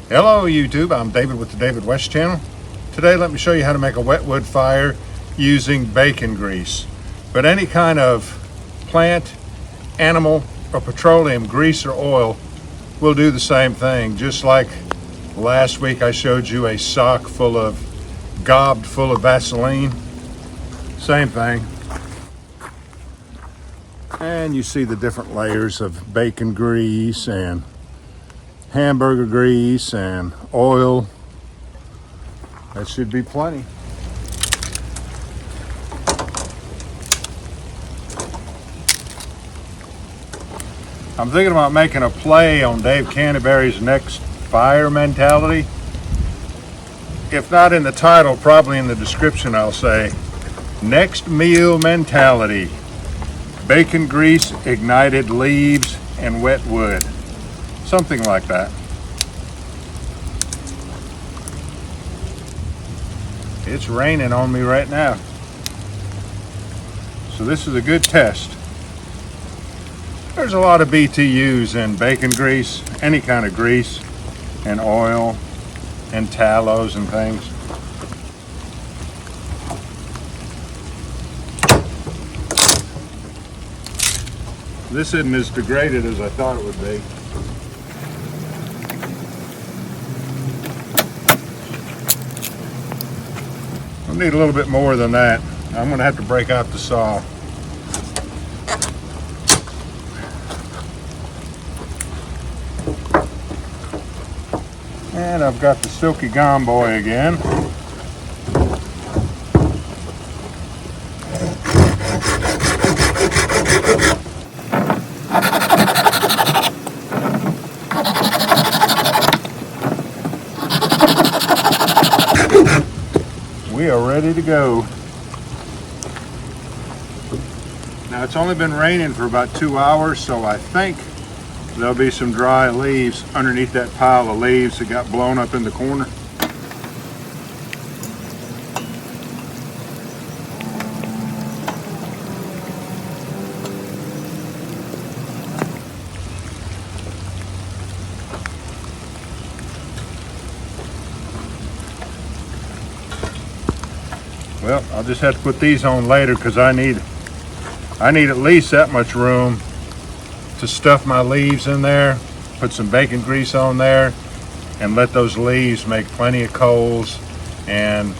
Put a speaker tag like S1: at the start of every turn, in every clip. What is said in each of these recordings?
S1: Hello YouTube, I'm David with the David West channel. Today let me show you how to make a wet wood fire using bacon grease. But any kind of plant, animal, or petroleum grease or oil will do the same thing. Just like last week I showed you a sock gobbed full of Vaseline. Same thing. And you see the different layers of bacon grease and hamburger grease and oil. That should be plenty. I'm thinking about making a play on Dave Canterbury's next fire mentality. If not in the title, probably in the description I'll say, next meal mentality. Bacon grease, ignited leaves, and wet wood. Something like that. It's raining on me right now. So this is a good test. There's a lot of BTUs in bacon grease, any kind of grease, and oil, and tallows and things. This isn't as degraded as I thought it would be. I'll need a little bit more than that. I'm going to have to break out the saw. And I've got the silky gum boy again. We are ready to go. Now it's only been raining for about 2 hours, so I think there'll be some dry leaves underneath that pile of leaves that got blown up in the corner. Well, I'll just have to put these on later because I need at least that much room to stuff my leaves in there, put some bacon grease on there, and let those leaves make plenty of coals and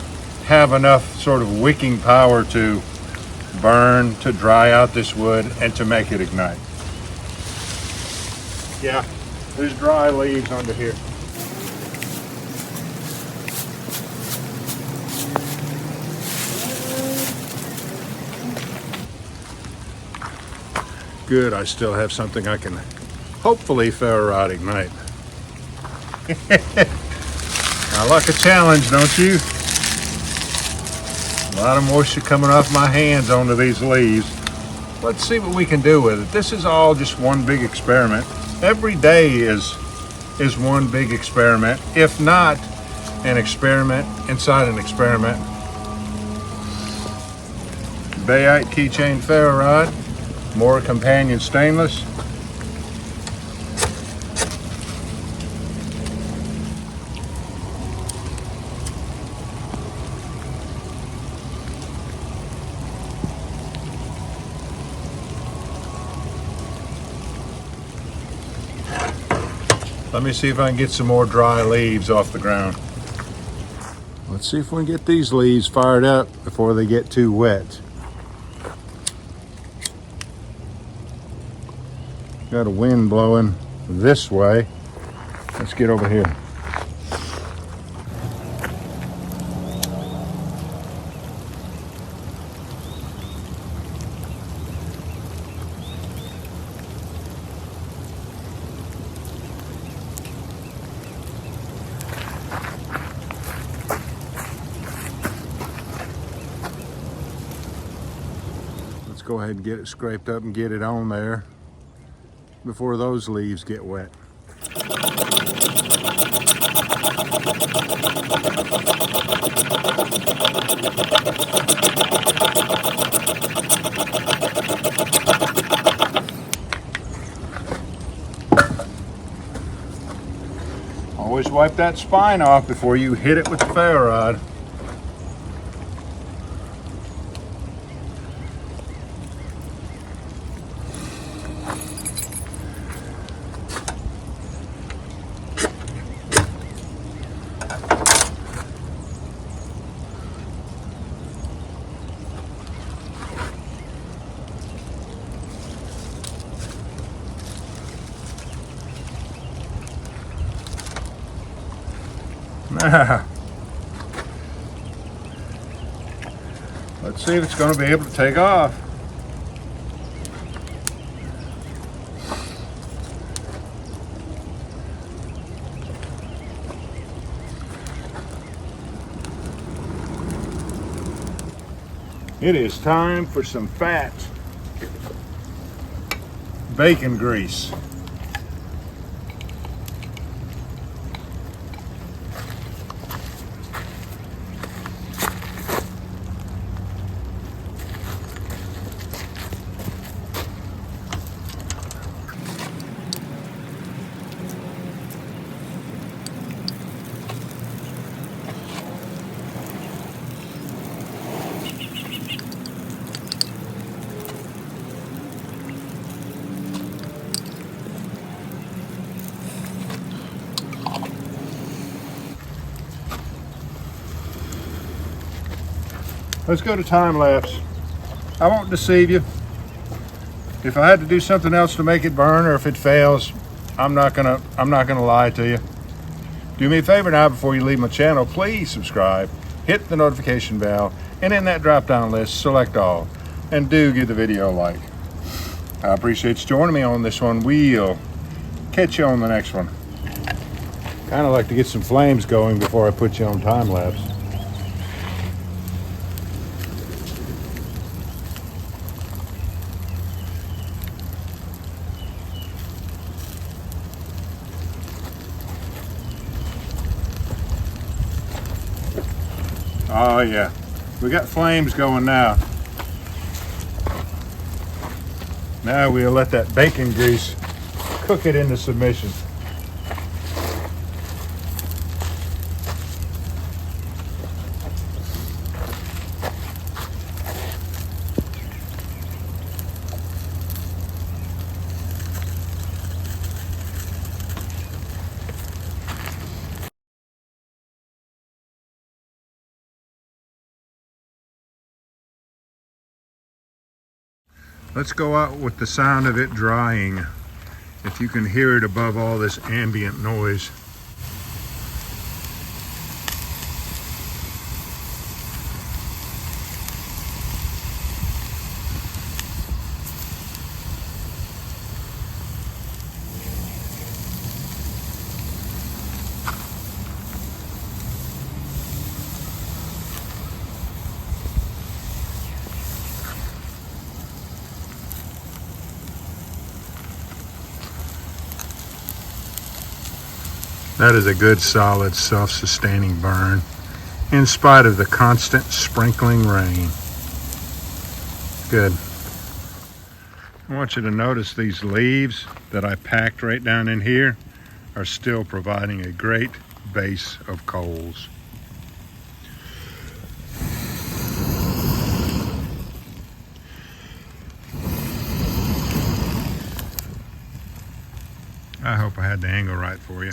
S1: have enough sort of wicking power to burn, to dry out this wood, and to make it ignite. Yeah, there's dry leaves under here. Good, I still have something I can hopefully ferro rod ignite. I like a challenge, don't you? A lot of moisture coming off my hands onto these leaves. Let's see what we can do with it. This is all just one big experiment. Every day is one big experiment, if not an experiment inside an experiment. Bayite keychain ferro rod. More companion stainless. Let me see if I can get some more dry leaves off the ground. Let's see if we can get these leaves fired up before they get too wet. Got a wind blowing this way. Let's get over here. Let's go ahead and get it scraped up and get it on there before those leaves get wet. wipe that spine off before you hit it with the ferro rod. Let's see if it's going to be able to take off. It is time for some fat bacon grease. Let's go to time lapse. I won't deceive you. If I had to do something else to make it burn, or if it fails, I'm not gonna lie to you. Do me a favor now before you leave my channel. Please subscribe, hit the notification bell, and in that drop-down list, select all. And do give the video a like. I appreciate you joining me on this one. We'll catch you on the next one. Kind of like to get some flames going before I put you on time lapse. Oh yeah, we got flames going now. Now we'll let that bacon grease cook it into submission. Let's go out with the sound of it drying. If you can hear it above all this ambient noise. That is a good, solid, self-sustaining burn, in spite of the constant sprinkling rain. Good. I want you to notice these leaves that I packed right down in here are still providing a great base of coals. I hope I had the angle right for you.